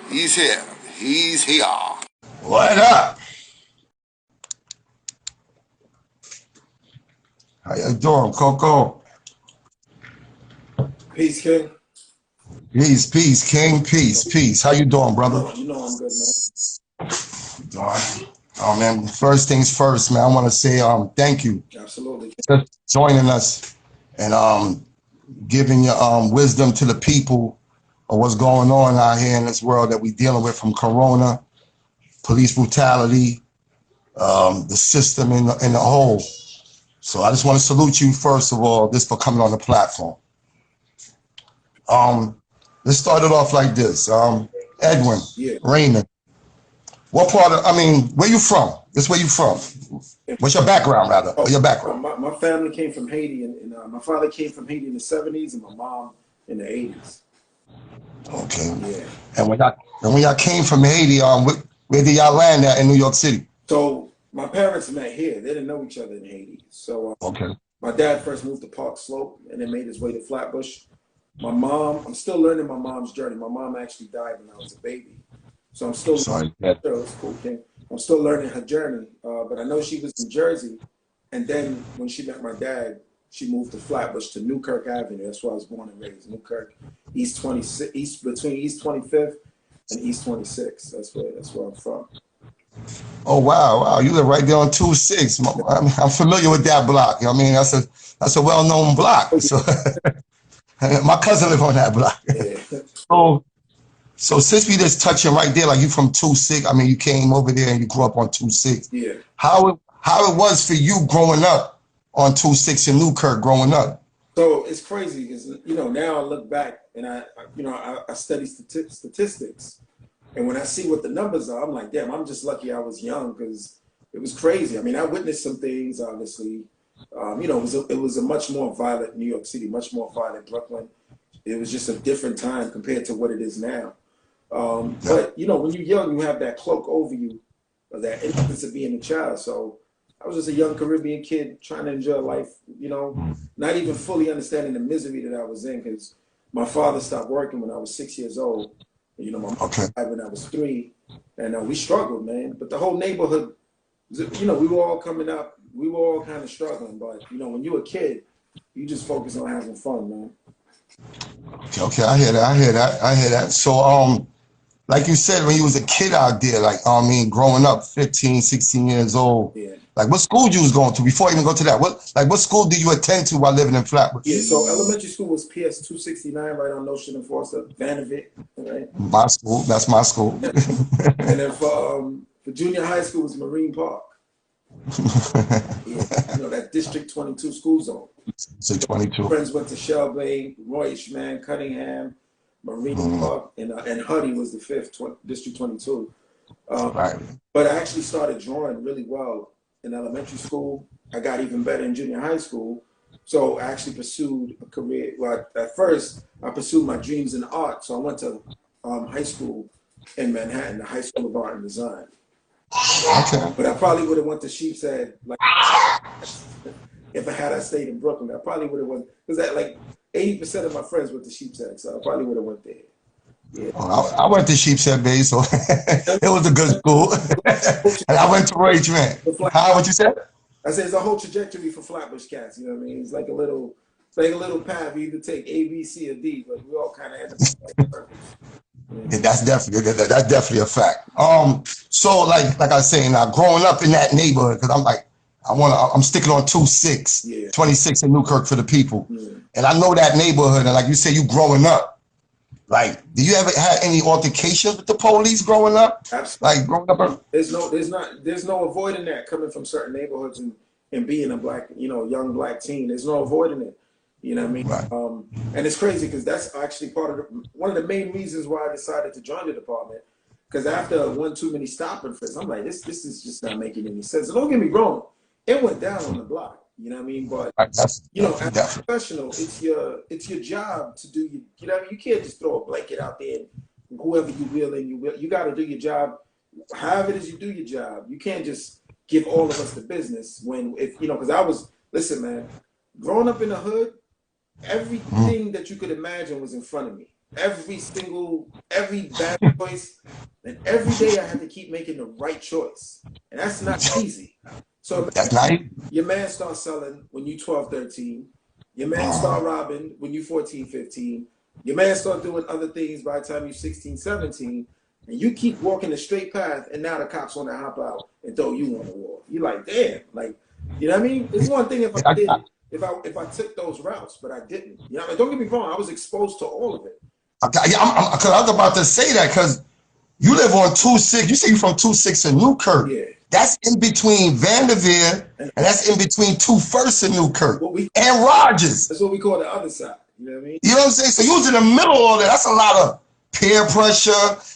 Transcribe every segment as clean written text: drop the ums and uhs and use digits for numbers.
He's here. He's here. What up? How you doing, Coco? Peace, King. Peace, peace, King, peace, peace. How you doing, brother? You know I'm good, man. Oh man, first things first, man. I want to say thank you Absolutely. for joining us and giving your wisdom to the people of what's going on out here in this world that we're dealing with, from Corona, police brutality, the system in the whole. So I just want to salute you first of all, just for coming on the platform. Let's start it off like this. Edwin, Yeah. Raymond, what part of, where you from? This where you from? What's your background, rather? Or your background? My family came from Haiti, and my father came from Haiti in the 70s, and my mom in the 80s. Okay. Yeah. And when y'all came from Haiti, where did y'all land at in New York City? So my parents met here. They didn't know each other in Haiti. So Okay. my dad first moved to Park Slope, and then made his way to Flatbush. My mom, I'm still learning my mom's journey. My mom actually died when I was a baby. So I'm still Sorry. it's cool, King. I'm still learning her journey. But I know she was in Jersey. And then when she met my dad, she moved to Flatbush to Newkirk Avenue. That's where I was born and raised. Newkirk, East 26, between East 25th and East 26th. That's where I'm from. Oh wow. You live right there on 2-6. I'm familiar with that block. You know what I mean? That's a well-known block. So my cousin lived on that block. Yeah. So since we just touching right there, like you from 2-6, you came over there and you grew up on 2-6. Yeah. How it was for you growing up on 2-6 in Newkirk growing up? So it's crazy because, now I look back and I study statistics. And when I see what the numbers are, I'm like, damn, I'm just lucky I was young, because it was crazy. I witnessed some things, obviously. It was a much more violent New York City, much more violent Brooklyn. It was just a different time compared to what it is now. But, when you're young, you have that cloak over you, of that innocence of being a child. So I was just a young Caribbean kid trying to enjoy life, not even fully understanding the misery that I was in, because my father stopped working when I was 6 years old. My mom died when I was 3, and we struggled, man. But the whole neighborhood, we were all coming up, we were all kind of struggling. But when you're a kid, you just focus on having fun, man. Okay, I hear that. So like you said, when you was a kid out there, growing up 15, 16 years old, Yeah. like what school you was going to before I even go to that? What school did you attend to while living in Flatbush? Yeah, so elementary school was PS 269, right on Notion and Forster, Vanderbilt, right? My school, that's my school. And then for junior high school was Marine Park. Yeah, that District 22 school zone. So 22. Friends went to Shelby, Roy Ishman, Cunningham, Marine Park, and Huddy was the 5th, District 22. Right. But I actually started drawing really well in elementary school. I got even better in junior high school. So I actually pursued a career. Well, at first, I pursued my dreams in art. So I went to high school in Manhattan, the High School of Art and Design. Okay. But I probably would have went to Sheep's Head, like, if I stayed in Brooklyn. I probably would have went, because that, like, 80% of my friends went to Sheep's Head, so I probably would have went there. Yeah. I went to Sheepshead Bay, so it was a good school. And I went to Raymond. What you said? I said it's a whole trajectory for Flatbush cats. You know what I mean? It's like a little path. You either take A, B, C, or D, but we all kind of end up. Yeah, that's definitely a fact. So like I was saying, now growing up in that neighborhood, because I'm sticking on 2-6, Yeah. 26 in Newkirk for the people. Yeah. And I know that neighborhood, and like you said, you growing up. Like, do you ever have any altercations with the police growing up? Absolutely. Like growing up? There's no avoiding that, coming from certain neighborhoods and being a black, young black teen. There's no avoiding it. You know what I mean? Right. And it's crazy because that's actually one of the main reasons why I decided to join the department. Because after one too many stop and frisks, I'm like, this is just not making any sense. And don't get me wrong, it went down on the block. You know what I mean? But as a professional, it's your job to do your. You know what I mean? You can't just throw a blanket out there and whoever you will and you will. You got to do your job. However it is you do your job. You can't just give all of us the business because listen, man, growing up in the hood, everything that you could imagine was in front of me. every bad choice, and every day I had to keep making the right choice, and that's not easy. So That's not it. your man starts selling when you 12, 13. Your man start robbing when you 14, 15. Your man start doing other things by the time you're 16, 17. And you keep walking the straight path, and now the cops want to hop out and throw you on the wall. You're like, damn, like, you know what I mean? It's one thing if I did it, if I took those routes, but I didn't. You know, don't get me wrong, I was exposed to all of it. Cause I was about to say that because you live on 26. You say you're from 26 in Newkirk. Yeah. That's in between Vanderveer and that's in between 21st and Newkirk and Rogers. That's what we call the other side. You know what I mean? You know what I'm saying? So you was in the middle of all that. That's a lot of peer pressure,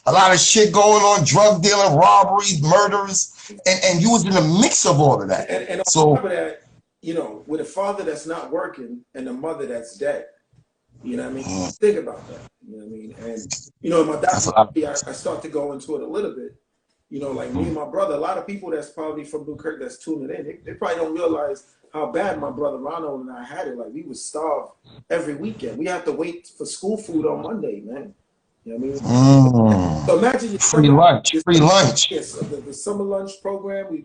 a lot of shit going on, drug dealing, robberies, murders, and you was in the mix of all of that. And so on top of that, you know, with a father that's not working and a mother that's dead. You know what I mean? Think about that. You know what I mean? And, you know, in my documentary, I start to go into it a little bit. You know, like me and my brother, a lot of people that's probably from Newkirk that's tuning in, they probably don't realize how bad my brother Ronald and I had it. Like, we was starved every weekend. We had to wait for school food on Monday, man. You know what I mean? So imagine your free lunch. Yes, the summer lunch program, we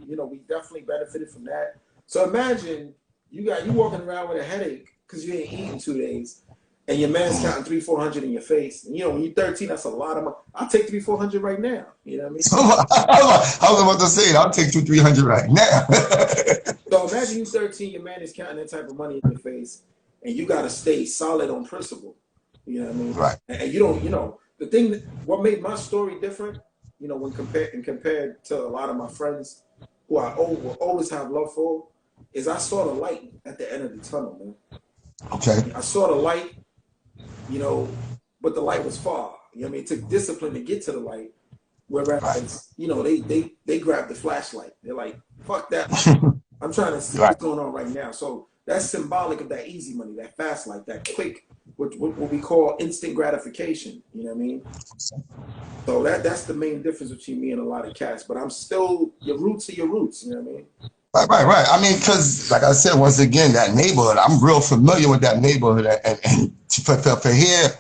definitely benefited from that. So imagine you walking around with a headache because you ain't eaten 2 days. And your man's counting 300-400 in your face. And, you know, when you're 13, that's a lot of money. I'll take 300-400 right now. You know what I mean? I was about to say it. I'll take 200-300 right now. So imagine you 13, your man is counting that type of money in your face, and you got to stay solid on principle. You know what I mean? Right. And you don't, you know, the thing what made my story different, you know, when compared to a lot of my friends who I will always have love for, is I saw the light at the end of the tunnel, man. Okay. I saw the light. You know, but the light was far. You know what I mean? It took discipline to get to the light. Whereas, you know, they grabbed the flashlight. They're like, fuck that. I'm trying to see what's going on right now. So that's symbolic of that easy money, that fast light, that quick, what we call instant gratification. You know what I mean? So that's the main difference between me and a lot of cats. But I'm still, your roots are your roots. You know what I mean? Right. I mean, because like I said, once again, that neighborhood, I'm real familiar with that neighborhood. And for here,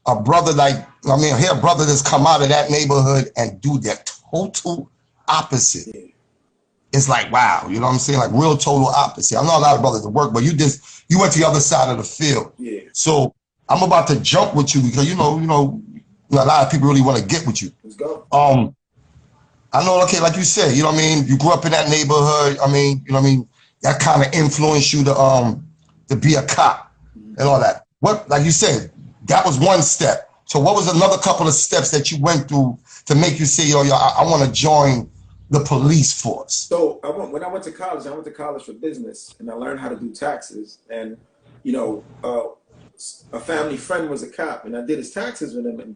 a brother here a brother that's come out of that neighborhood and do the total opposite. Yeah. It's like, wow, you know what I'm saying? Like real total opposite. I know a lot of brothers that work, but you went to the other side of the field. Yeah. So I'm about to jump with you because you know, a lot of people really want to get with you. Let's go. I know, okay, like you said, you know what I mean? You grew up in that neighborhood. I mean, you know what I mean? That kind of influenced you to be a cop and all that. What, like you said, that was one step. So what was another couple of steps that you went through to make you say, I want to join the police force? So when I went to college for business, and I learned how to do taxes. And, you know, a family friend was a cop, and I did his taxes with him. And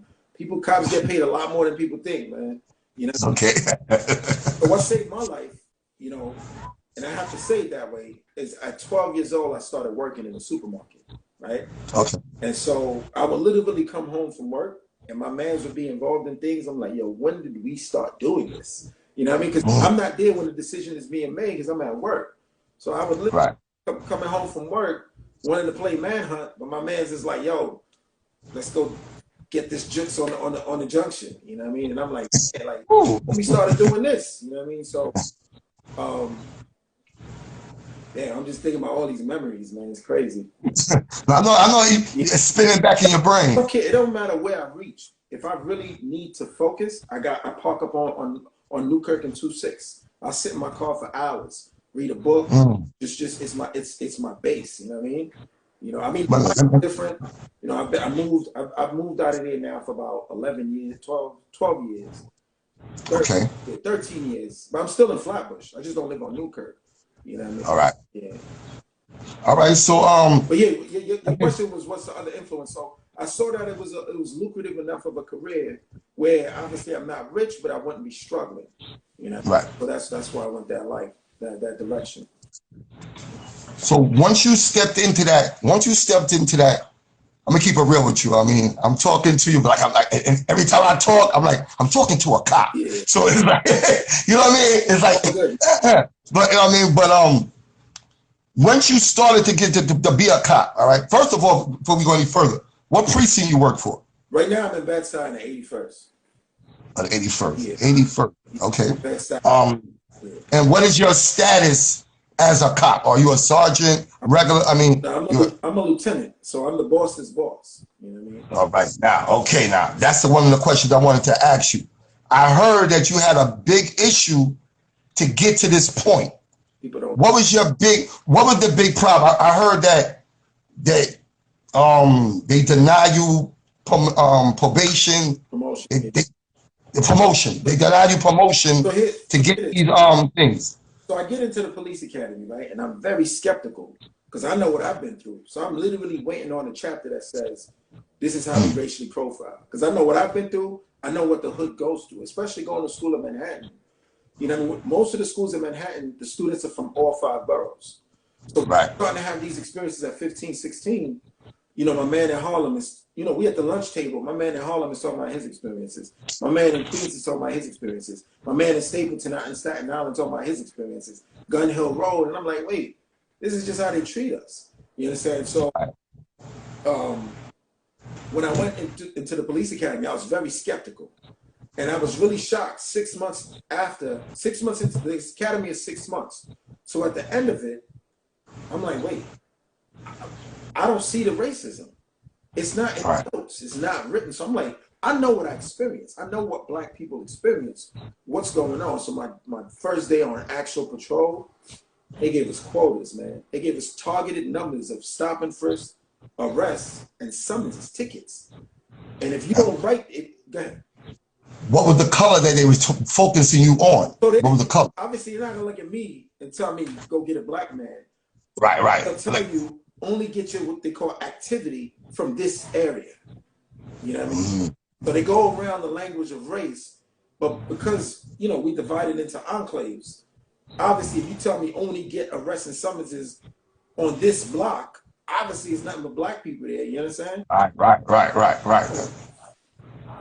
cops get paid a lot more than people think, man. You know, okay. But what saved my life, you know, and I have to say it that way, is at 12 years old, I started working in a supermarket, right? Okay. And so I would literally come home from work, and my mans would be involved in things. I'm like, yo, when did we start doing this? You know what I mean? Because I'm not there when the decision is being made because I'm at work. So I would literally coming home from work, wanting to play manhunt, but my mans is like, yo, let's go get this jukes on the junction, you know what I mean? And I'm like, we started doing this, you know what I mean? So, I'm just thinking about all these memories, man. It's crazy. I know it's spinning back in your brain. Okay, it don't matter where I reach. If I really need to focus, I park up on Newkirk and 26. I'll sit in my car for hours, read a book. It's my base, you know what I mean? You know, I mean, different. You know, I've moved out of there now for about 11 years, 12 years. 13 years. But I'm still in Flatbush. I just don't live on Newkirk. You know what I mean? All right. Yeah. All right. So But yeah, your question was what's the other influence? So I saw that it was lucrative enough of a career where obviously I'm not rich, but I wouldn't be struggling. You know. Right. So that's why I went that life, that direction. So once you stepped into that, I'm gonna keep it real with you. I mean, I'm talking to you, but and every time I talk, I'm talking to a cop. Yeah. So it's like, you know what I mean? It's like, but you know what I mean? But once you started to get to be a cop, all right. First of all, before we go any further, what precinct you work for? Right now, I'm in Bed-Stuy in the 81st. The 81st. Yeah. 81st. Okay. Bed-Stuy. And what is your status as a cop? Are you a sergeant, regular? I mean, I'm a lieutenant, so I'm the boss's boss. You know what I mean? All right, now, that's one of the questions I wanted to ask you. I heard that you had a big issue to get to this point. What was the big problem? I heard that they deny you probation. Promotion. Promotion. They deny you promotion to get these things. So I get into the police academy, right? And I'm very skeptical because I know what I've been through. So I'm literally waiting on a chapter that says, this is how we racially profile. Because I know what I've been through. I know what the hood goes through, especially going to school in Manhattan. You know, most of the schools in Manhattan, the students are from all 5 boroughs. So starting to have these experiences at 15, 16, you know, my man in Harlem is, you know, we at the lunch table. My man in Harlem is talking about his experiences. My man in Queens is talking about his experiences. My man in Stapleton and Staten Island talking about his experiences. Gun Hill Road. And I'm like, wait, this is just how they treat us. You understand? So when I went into the police academy, I was very skeptical. And I was really shocked 6 months into the academy is 6 months. So at the end of it, I'm like, wait, I don't see the racism. It's not in the notes. It's not written. So I'm like, I know what I experienced. I know what Black people experience. What's going on? So my first day on actual patrol, they gave us quotas, man. They gave us targeted numbers of stop and frisk, arrests, and summonses, tickets. And if you don't write it, go ahead. What was the color that they were focusing you on? So what was the color? Obviously, you're not gonna look at me and tell me go get a Black man. Right. They'll tell you only get your what they call activity from this area. You know what I mean? So they go around the language of race, but because you know we divided into enclaves. Obviously, if you tell me only get arrests and summonses on this block, obviously it's nothing but Black people there. You understand? Right.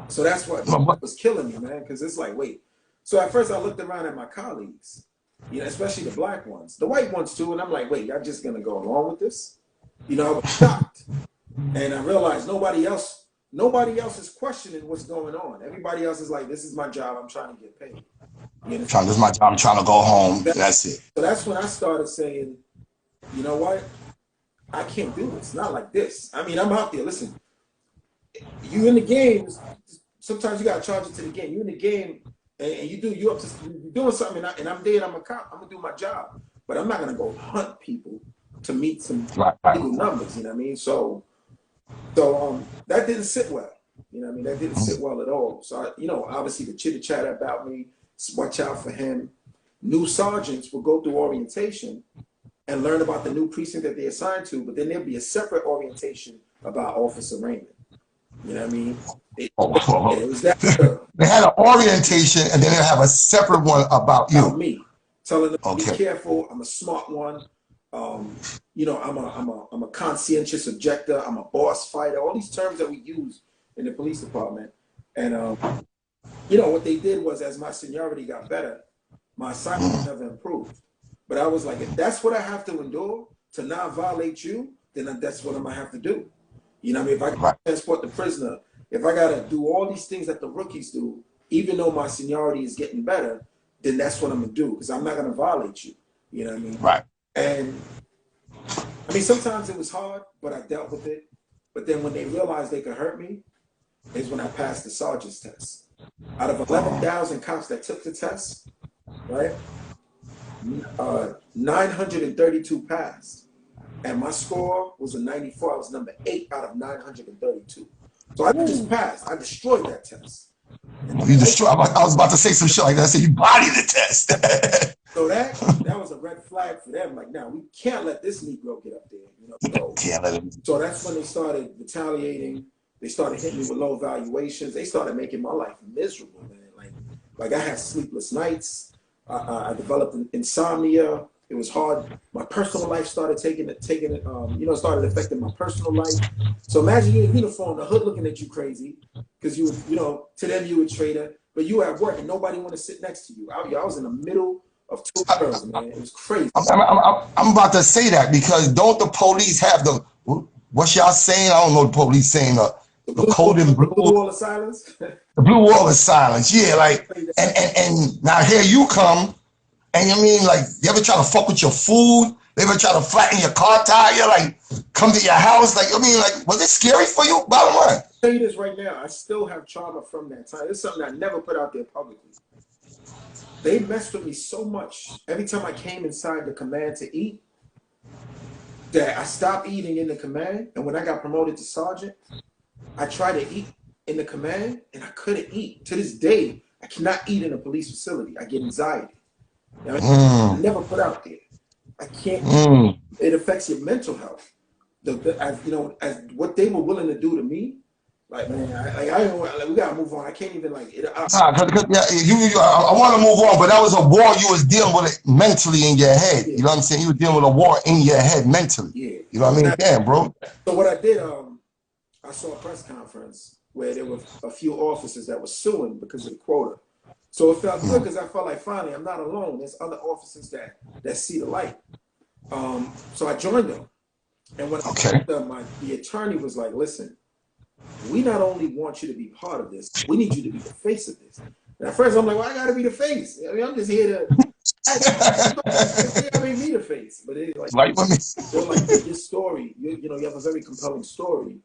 So that's what was killing me, man, because it's like, wait. So at first I looked around at my colleagues, you know, especially the Black ones, the white ones too, and I'm like, wait, y'all just gonna go along with this? You know, I was shocked. And I realized nobody else is questioning what's going on. Everybody else is like, this is my job, I'm trying to get paid. You know? This is my job, I'm trying to go home. That's it. So that's when I started saying, you know what? I can't do this. Not like this. I mean, I'm out there. Listen, you in the game. Sometimes you gotta charge it to the game. You in the game, and you're doing something, and I'm dead. I'm a cop. I'm gonna do my job, but I'm not gonna go hunt people to meet some legal numbers. You know what I mean? So that didn't sit well. You know what I mean? That didn't sit well at all. So you know, obviously the chitter chat about me. Watch out for him. New sergeants will go through orientation and learn about the new precinct that they're assigned to, but then there'll be a separate orientation about Officer Raymond. You know what I mean? It was that they had an orientation, and then they'll have a separate one about you. About me, telling them be careful. I'm a smart one. You know, I'm a conscientious objector. I'm a boss fighter. All these terms that we use in the police department. And you know what they did was, as my seniority got better, my assignment never improved. But I was like, if that's what I have to endure to not violate you, then that's what I'm gonna have to do. You know what I mean? If I gotta transport the prisoner, if I gotta do all these things that the rookies do, even though my seniority is getting better, then that's what I'm gonna do, because I'm not gonna violate you. You know what I mean? Right. And I mean, sometimes it was hard, but I dealt with it. But then when they realized they could hurt me, is when I passed the sergeant's test. Out of 11,000 cops that took the test, right? 932 passed. And my score was a 94. I was number 8 out of 932. So I just passed. I destroyed that test. You destroyed. I was about to say some shit like that. I said you bodied the test. So that was a red flag for them. Like, now we can't let this Negro get up there. You know, so that's when they started retaliating. They started hitting me with low valuations. They started making my life miserable, man. Like I had sleepless nights. I developed insomnia. It was hard. My personal life started taking it, you know, started affecting my personal life. So imagine you in uniform, the hood looking at you crazy, because you know, to them you a traitor, but you at work and nobody want to sit next to you. I was in the middle of 2 girls, man. It was crazy. I'm about to say that, because don't the police have the, what's y'all saying? I don't know the police saying, the code in The blue blue, wall of silence. the blue wall of silence. Yeah, like, and now here you come, and I mean, like, you ever try to fuck with your food? They ever try to flatten your car tire? Like, come to your house? Like, I mean, like, was it scary for you? Bottom line. I'll tell you this right now, I still have trauma from that time. It's something I never put out there publicly. They messed with me so much every time I came inside the command to eat that I stopped eating in the command. And when I got promoted to sergeant, I tried to eat in the command and I couldn't eat. To this day, I cannot eat in a police facility. I get anxiety. Now, I never put out there. I can't. It affects your mental health. As what they were willing to do to me, like, man, we gotta move on. I can't even like it. I want to move on, but that was a war you was dealing with it mentally in your head. Yeah. You know what I'm saying? You were dealing with a war in your head mentally. Yeah. You know what I mean? Damn, bro. So what I did, I saw a press conference where there were a few officers that were suing because of the quota. So it felt good because I felt like finally I'm not alone. There's other officers that see the light. So I joined them. And when I joined them, the attorney was like, listen, we not only want you to be part of this, we need you to be the face of this. And at first I'm like, well, I gotta be the face. I mean, I'm just here to make me the face. But it's like, they're like, your story, you know, you have a very compelling story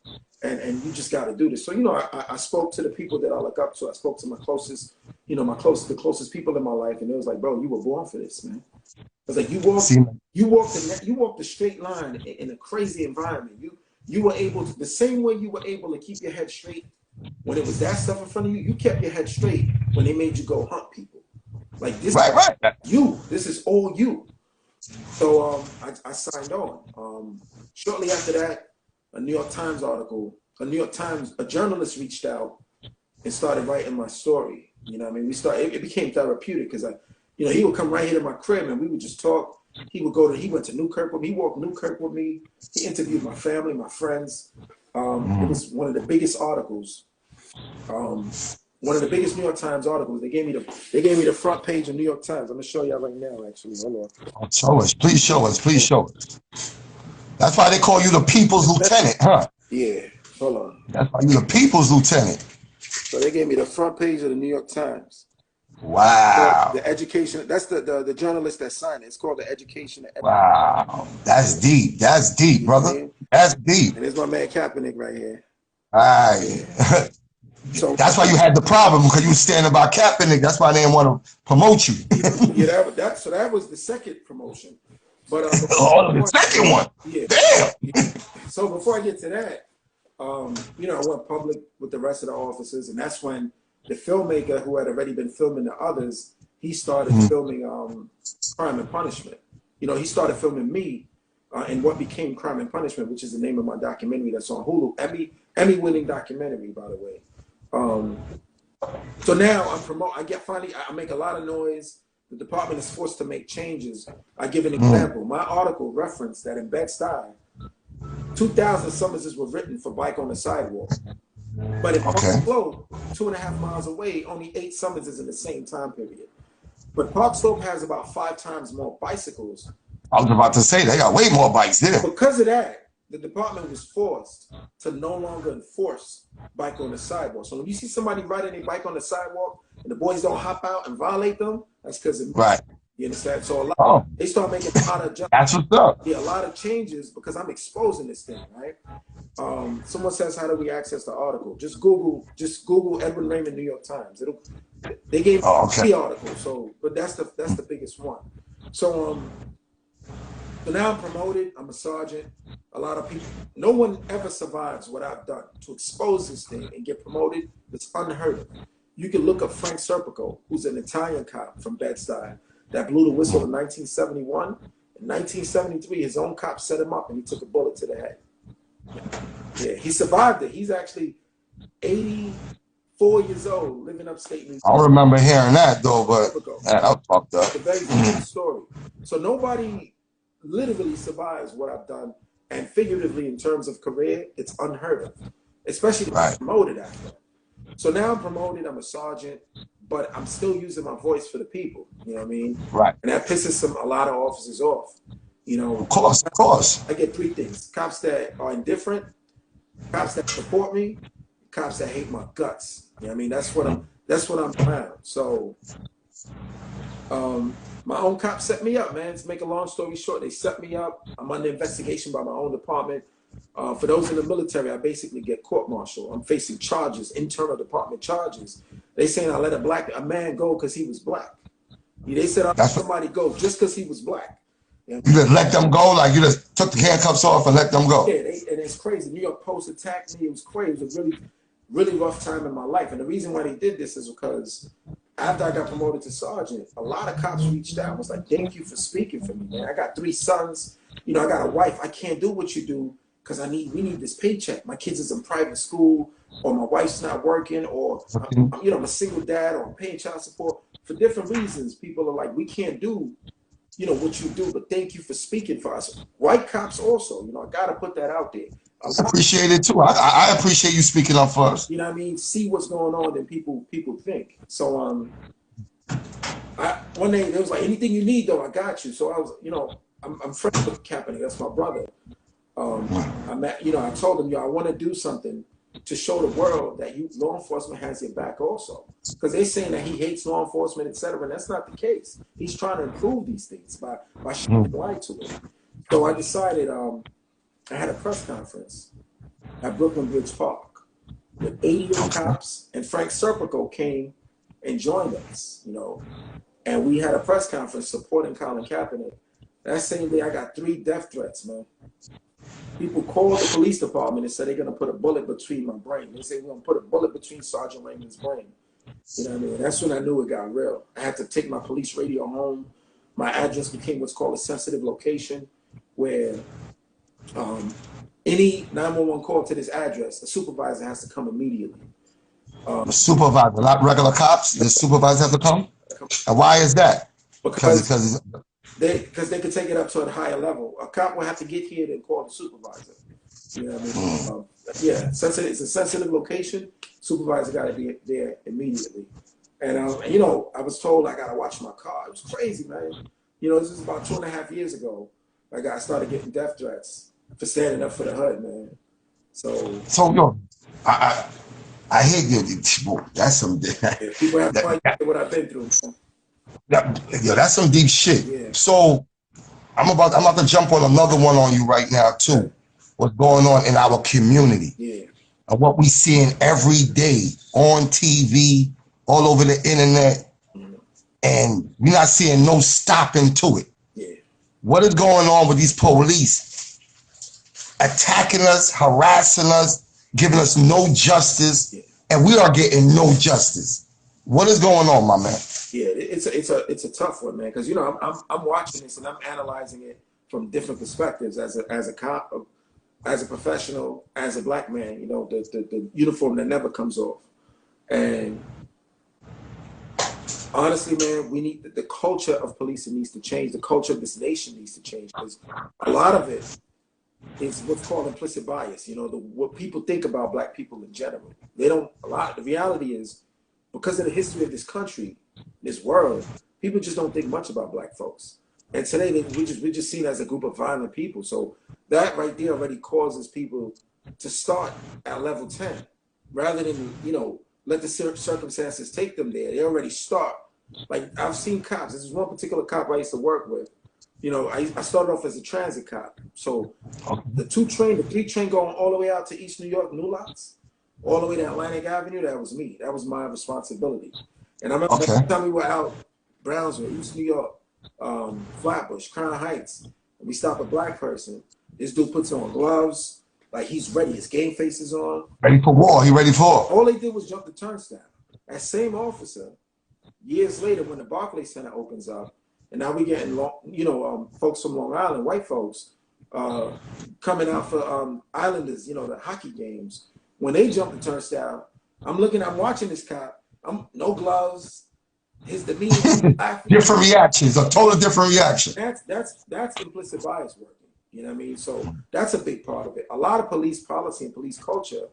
and you just gotta do this. So, you know, I spoke to the people that I look up to. I spoke to my closest, you know, the closest people in my life, and it was like, bro, you were born for this, man. I was like, you walked the straight line in a crazy environment. You were able to, the same way you were able to keep your head straight when it was that stuff in front of you, you kept your head straight when they made you go hunt people. Like this, this is all you. So I signed on. Shortly after that, a New York Times article, a journalist reached out and started writing my story. You know what I mean? It became therapeutic because he would come right here to my crib and we would just talk. He went to Newkirk with me. He walked Newkirk with me. He interviewed my family, my friends. It was one of the biggest articles. One of the biggest New York Times articles. They gave me the front page of New York Times. I'm gonna show y'all right now, actually. Hold on. Show us. Please show us. Please show us. That's why they call you the People's Lieutenant, huh? Yeah. Hold on. That's why you the People's Lieutenant. So they gave me the front page of the New York Times. Wow. The education, that's the journalist that signed it. It's called The Education. Wow. That's deep. That's deep, brother. That's deep. And there's my man Kaepernick right here. All right. So that's why you had the problem, because you were standing by Kaepernick. That's why they didn't want to promote you. Yeah, so that was the second promotion. But the second one. Yeah. Damn. Yeah. So before I get to that, I went public with the rest of the officers, and that's when the filmmaker who had already been filming the others, he started filming Crime and Punishment. You know, he started filming me in what became Crime and Punishment, which is the name of my documentary that's on Hulu. Emmy-winning documentary, by the way. So now I make a lot of noise. The department is forced to make changes. I give an example. My article referenced that in Bed-Stuy, 2,000 summonses were written for bike on the sidewalk. But in Park Slope, 2.5 miles away, only 8 summonses in the same time period. But Park Slope has about 5 times more bicycles. I was about to say, they got way more bikes there. Because of that, the department was forced to no longer enforce bike on the sidewalk. So when you see somebody riding a bike on the sidewalk and the boys don't hop out and violate them, that's because of me. Right. You understand? So they start making a lot of that's what's up. Yeah, a lot of changes because I'm exposing this thing, right? Someone says, how do we access the article? Just Google Edwin Raymond New York Times. They gave me 3 articles, but that's the biggest one. So now I'm promoted. I'm a sergeant. A lot of people, no one ever survives what I've done. To expose this thing and get promoted, it's unheard of. You can look up Frank Serpico, who's an Italian cop from Bed-Stuy that blew the whistle in 1971. In 1973, his own cop set him up and he took a bullet to the head. Yeah, he survived it. He's actually 84 years old, living upstate New York. I remember hearing that though, but that was fucked up. It's a very good story. So nobody literally survives what I've done, and figuratively in terms of career, it's unheard of, especially to be promoted after. So now I'm promoted, I'm a sergeant, but I'm still using my voice for the people, you know what I mean? Right. And that pisses a lot of officers off, you know. Of course. I get 3 things: cops that are indifferent, cops that support me, cops that hate my guts. You know what I mean? That's what I'm around. So my own cops set me up, man. To make a long story short, they set me up. I'm under investigation by my own department. For those in the military, I basically get court-martialed. I'm facing charges, internal department charges. They saying I let a man go because he was black. They said I let somebody go just because he was black. You just let them go, like you just took the handcuffs off and let them go. Yeah, and it's crazy. New York Post attacked me. It was crazy. It was a really, really rough time in my life. And the reason why they did this is because after I got promoted to sergeant, a lot of cops reached out and was like, thank you for speaking for me, man. I got 3 sons. I got a wife. I can't do what you do because we need this paycheck. My kids is in private school, or my wife's not working, or I'm a single dad, or I'm paying child support. For different reasons, people are like, we can't do what you do, but thank you for speaking for us. White cops also, I gotta put that out there. I appreciate it too. I appreciate you speaking up first. You know what I mean? See what's going on than people think. So one day they was like, anything you need though, I got you. So I was, I'm friends with Kaepernick, that's my brother. I told him, I want to do something to show the world that law enforcement has your back also. Because they're saying that he hates law enforcement, etc. And that's not the case. He's trying to improve these things by shedding light to it. So I decided, I had a press conference at Brooklyn Bridge Park with 80 cops, and Frank Serpico came and joined us, and we had a press conference supporting Colin Kaepernick. That same day, I got 3 death threats, man. People called the police department and said they're gonna put a bullet between my brain. They say we're gonna put a bullet between Sergeant Raymond's brain. You know what I mean? That's when I knew it got real. I had to take my police radio home. My address became what's called a sensitive location, where any 911 call to this address, the supervisor has to come immediately. The supervisor, not regular cops. The supervisor has to come. And why is that? Because they could take it up to a higher level. A cop will have to get here and call the supervisor. You know what I mean? It's a sensitive location. Supervisor got to be there immediately. And I was told I got to watch my car. It was crazy, man. This was about 2.5 years ago. I started getting death threats for standing up for the HUD, man. So yo, I hear you. That's some. People have no idea what I've been through. That's some deep shit. Yeah. So I'm about to jump on another one on you right now too. What's going on in our community? Yeah. And what we seeing every day on TV, all over the internet, and we're not seeing no stopping to it. Yeah. What is going on with these police attacking us, harassing us, giving us no justice, and we are getting no justice? What is going on, my man? Yeah, it's a tough one, man. Because I'm watching this and I'm analyzing it from different perspectives as a cop, as a professional, as a black man. The uniform that never comes off. And honestly, man, we need the culture of policing needs to change. The culture of this nation needs to change, because a lot of it is what's called implicit bias. What people think about black people in general. The reality is, because of the history of this country, this world, people just don't think much about black folks. And today we're just seen as a group of violent people. So that right there already causes people to start at level 10 rather than, let the circumstances take them there. They already start. Like, I've seen cops. This is one particular cop I used to work with. I started off as a transit cop. So the 3 train going all the way out to East New York, New Lots, all the way to Atlantic Avenue, that was me. That was my responsibility. And I remember every time we were out Brownsville, East New York, Flatbush, Crown Heights, and we stop a black person, this dude puts on gloves, like he's ready. His game face is on. Ready for war. He ready for it. All they did was jump the turnstile. That same officer, years later, when the Barclays Center opens up, and now we getting folks from Long Island, white folks, coming out for Islanders, the hockey games. When they jump the turnstile, I'm watching this cop. No gloves. His demeanor. Different reactions. A total different reaction. That's implicit bias working. You know what I mean? So that's a big part of it. A lot of police policy and police culture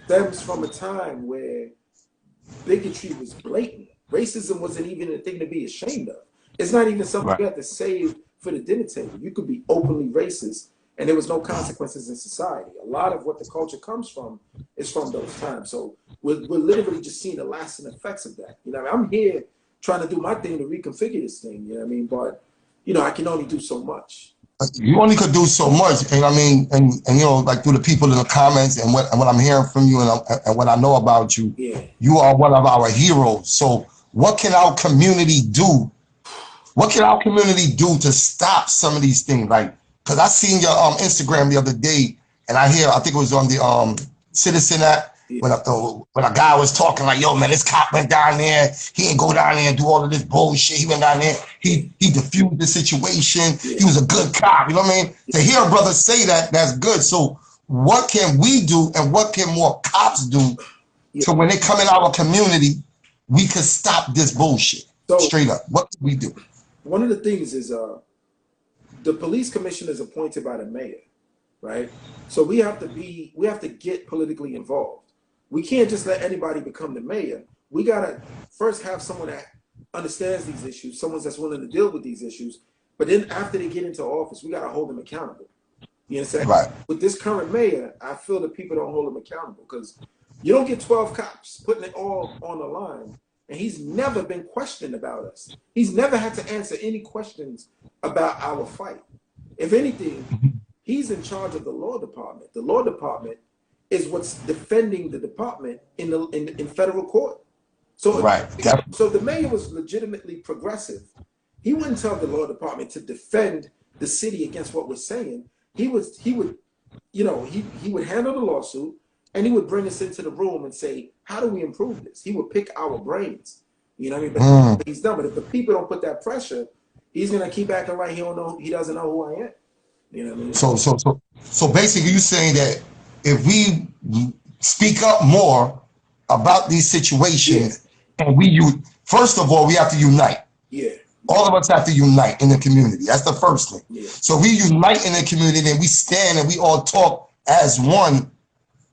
stems from a time where bigotry was blatant. Racism wasn't even a thing to be ashamed of. It's not even something you have to save for the dinner table. You could be openly racist and there was no consequences in society. A lot of what the culture comes from is from those times. So we're literally just seeing the lasting effects of that. You know, I mean, I'm here trying to do my thing to reconfigure this thing. You know what I mean? But you know, I can only do so much. You only could do so much, and I mean, and you know, like through the people in the comments and what I'm hearing from you and what I know about you, Yeah. you are one of our heroes. So, what can our community do? What can our community do to stop some of these things? Like, because I seen your Instagram the other day, and I think it was on the Citizen app. When a guy was talking like, yo, man, this cop went down there. He didn't go down there and do all of this bullshit. He went down there. He diffused the situation. He was a good cop. You know what I mean? To hear a brother say that, that's good. So what can we do and what can more cops do so when they come in our community, we can stop this bullshit? So, straight up, what can we do? One of the things is the police commissioner is appointed by the mayor, right? So we have to get politically involved. We can't just let anybody become the mayor. We gotta first have someone that understands these issues, someone that's willing to deal with these issues. But then after they get into office, we gotta hold them accountable. You understand? Right. With this current mayor, I feel that people don't hold him accountable because you don't get 12 cops putting it all on the line. And he's never been questioned about us. He's never had to answer any questions about our fight. If anything, he's in charge of the law department. The law department is what's defending the department in federal court. So, right. So the mayor was legitimately progressive. He wouldn't tell the law department to defend the city against what we're saying. He would handle the lawsuit and he would bring us into the room and say, how do we improve this? He would pick our brains. You know what I mean? But he's done. But if the people don't put that pressure, he's gonna keep acting like he doesn't know who I am. You know what I mean? So basically you're saying that if we speak up more about these situations and first of all, we have to unite. Yeah. All of us have to unite in the community. That's the first thing. Yeah. So we unite in the community and we stand and we all talk as one.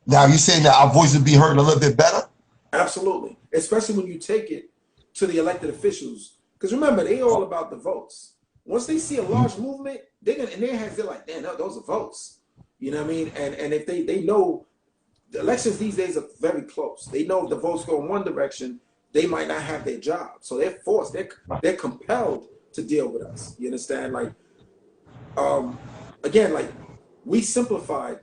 Now you're saying that our voice would be heard a little bit better? Absolutely. Especially when you take it to the elected officials. Because remember, they all about the votes. Once they see a large movement, they're like, damn, those are votes. You know what I mean? And if they know the elections these days are very close. They know if the votes go in one direction, they might not have their job. So they're forced, they're compelled to deal with us. You understand? Like, again, like we simplified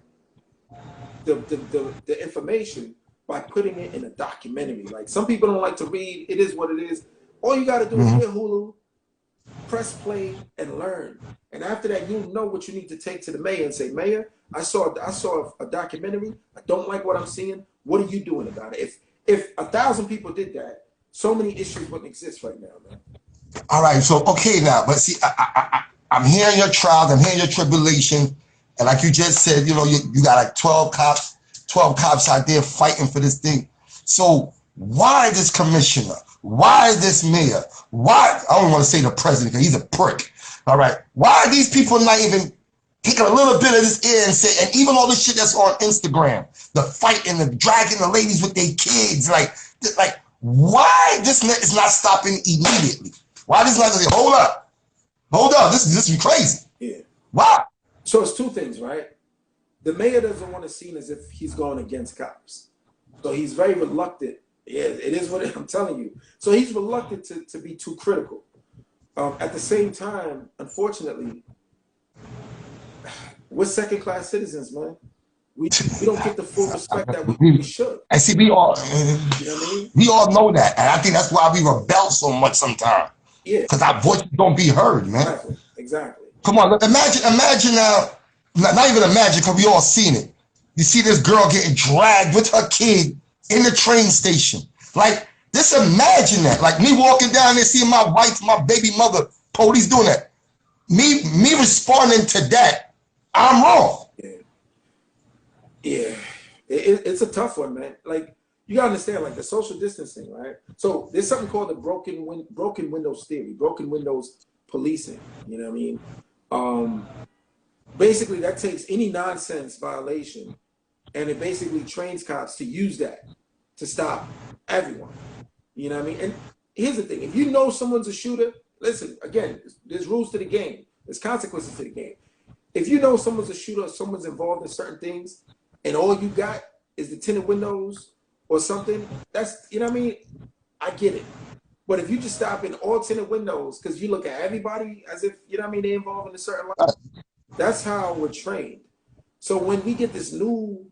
the information by putting it in a documentary. Like some people don't like to read. It is what it is. All you got to do is hear Hulu, press play, and learn. And after that, you'll know what you need to take to the mayor and say, Mayor, I saw a documentary. I don't like what I'm seeing. What are you doing about it? If 1,000 people did that, so many issues wouldn't exist right now, man. All right. So okay now, but see, I'm hearing your trials. I'm hearing your tribulation. And like you just said, you know, you got like 12 cops out there fighting for this thing. So why this commissioner? Why this mayor? Why? I don't want to say the president because he's a prick. All right. Why are these people not even taking a little bit of this in and say, and even all the shit that's on Instagram, the fighting, the dragging the ladies with their kids, like why this is not stopping immediately? Why this not say, hold up, this is crazy. Yeah. Why? So it's two things, right? The mayor doesn't want to seem as if he's going against cops. So he's very reluctant. Yeah, it is what I'm telling you. So he's reluctant to be too critical. At the same time, unfortunately, we're second-class citizens, man. We don't get the full respect that we should. I see, we all, you know what I mean? We all know that. And I think that's why we rebel so much sometimes. Yeah. Because our voice don't be heard, man. Exactly. Come on, imagine now, not even imagine, because we all seen it. You see this girl getting dragged with her kid in the train station. Like, just imagine that. Like me walking down there, seeing my wife, my baby mother, police doing that. Me responding to that, I'm wrong. Yeah. It's a tough one, man. Like, you gotta understand, like the social distancing, right? So there's something called the broken windows theory, broken windows policing. You know what I mean? Basically, that takes any nonsense violation, and it basically trains cops to use that to stop everyone. You know what I mean? And here's the thing: if you know someone's a shooter, listen. Again, there's rules to the game. There's consequences to the game. if you know someone's a shooter or someone's involved in certain things, and all you got is the tinted windows or something, that's, you know what I mean? I get it. But if you just stop in all tinted windows because you look at everybody as if, you know what I mean, they're involved in a certain life, that's how we're trained. So when we get this new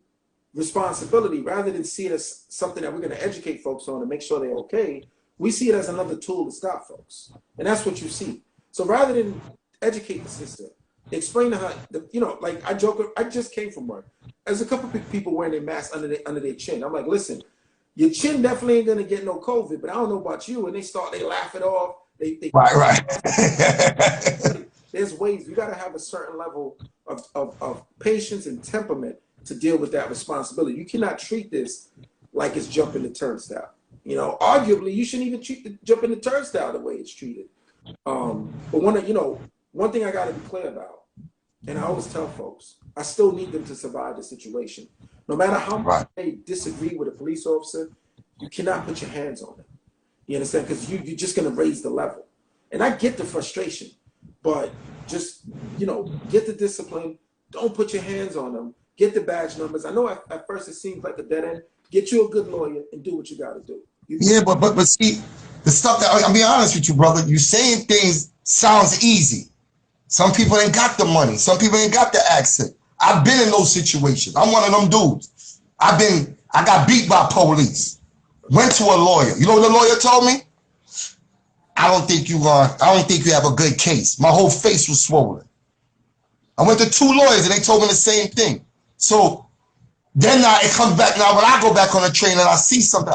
responsibility, rather than see it as something that we're going to educate folks on and make sure they're okay, we see it as another tool to stop folks. And that's what you see. So rather than educate the sister, explain to her, you know, like I joke, I just came from work. There's a couple of people wearing their masks under their chin. I'm like, listen, your chin definitely ain't going to get no COVID, but I don't know about you. And they laugh it off. Right. There's ways, you got to have a certain level of patience and temperament to deal with that responsibility. You cannot treat this like it's jumping the turnstile. You know, arguably, you shouldn't even treat the jumping the turnstile the way it's treated. But one thing I got to be clear about, and I always tell folks, I still need them to survive the situation. No matter how much they disagree with a police officer, you cannot put your hands on them. You understand? Because you're just going to raise the level. And I get the frustration, but just, you know, get the discipline. Don't put your hands on them. Get the badge numbers. I know at first it seems like a dead end. Get you a good lawyer and do what you got to do. Yeah, but see, the stuff that, I'll be honest with you, brother, you saying things sounds easy. Some people ain't got the money. Some people ain't got the accent. I've been in those situations. I'm one of them dudes. I got beat by police. Went to a lawyer. You know what the lawyer told me? I don't think you have a good case. My whole face was swollen. I went to 2 lawyers and they told me the same thing. So then now it comes back now when I go back on the train and I see something,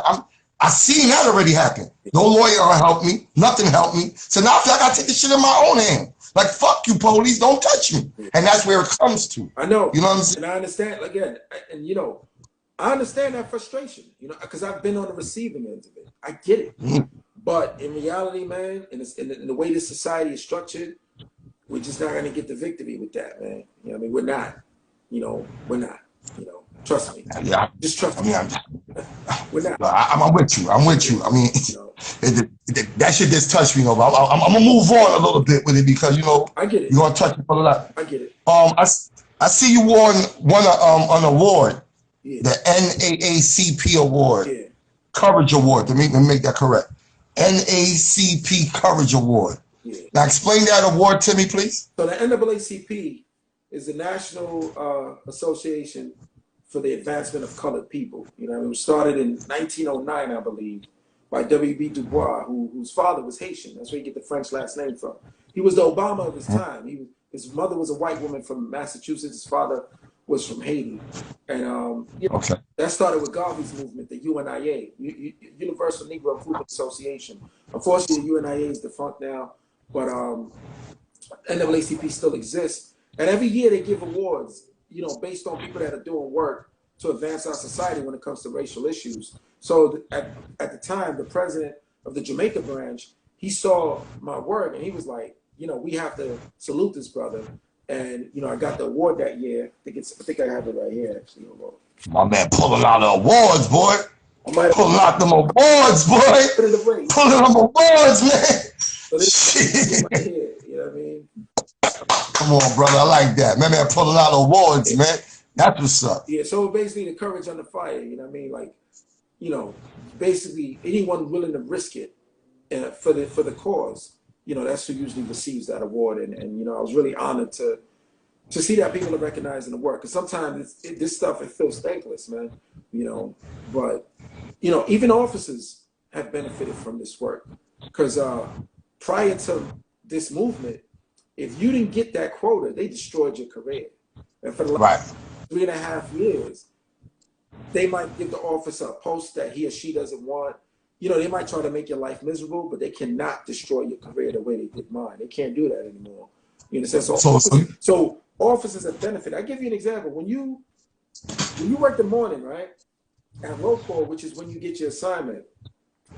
I seen that already happen. No lawyer will help me. Nothing helped me. So now I feel like I gotta take the shit in my own hand. Like, fuck you, police, don't touch me. And that's where it comes to. I know. You know what I'm saying? And I understand, again, and you know, I understand that frustration, you know, because I've been on the receiving end of it. I get it. But in reality, man, in the way this society is structured, we're just not going to get the victory with that, man. You know what I mean? We're not. You know, we're not. You know, trust me. Yeah. Just trust me. We're not. I'm with you. I'm with you. I mean, that shit just touched me, though. I'm going to move on a little bit with it because, you know, I get it. You're going to touch it for a lot. I get it. I see you won an award, the NAACP award, Courage Award, to make that correct. NAACP Courage Award. Now explain that award to me, please. So the NAACP is the National Association for the Advancement of Colored People. You know, it was started in 1909, I believe, by W.B. Du Bois, whose father was Haitian. That's where you get the French last name from. He was the Obama of his time. His mother was a white woman from Massachusetts. His father was from Haiti. And that started with Garvey's movement, the UNIA, Universal Negro Improvement Association. Unfortunately, the UNIA is defunct now, but NAACP still exists. And every year they give awards, you know, based on people that are doing work to advance our society when it comes to racial issues. So at the time, the president of the Jamaica branch, he saw my work and he was like, you know, we have to salute this brother. And, you know, I got the award that year. I think I have it right here, actually. My man pulling out the awards, boy. Pulling out them awards, boy. Pulling them awards, man. So this right here, you know what I mean? Come on, brother. I like that. Man, pulling out awards, man. That's what's up. Yeah, so basically the courage under fire, you know what I mean? Like, you know, basically anyone willing to risk it for the cause, you know, that's who usually receives that award. And you know, I was really honored to see that people are recognizing the work. Because sometimes this stuff, it feels thankless, man, you know. But, you know, even officers have benefited from this work. Because prior to this movement, if you didn't get that quota, they destroyed your career. And for the last 3.5 years, they might give the officer a post that he or she doesn't want. You know, they might try to make your life miserable, but they cannot destroy your career the way they did mine. They can't do that anymore. You understand? So officers have benefit. I give you an example. When you work the morning, right, at roll call, which is when you get your assignment,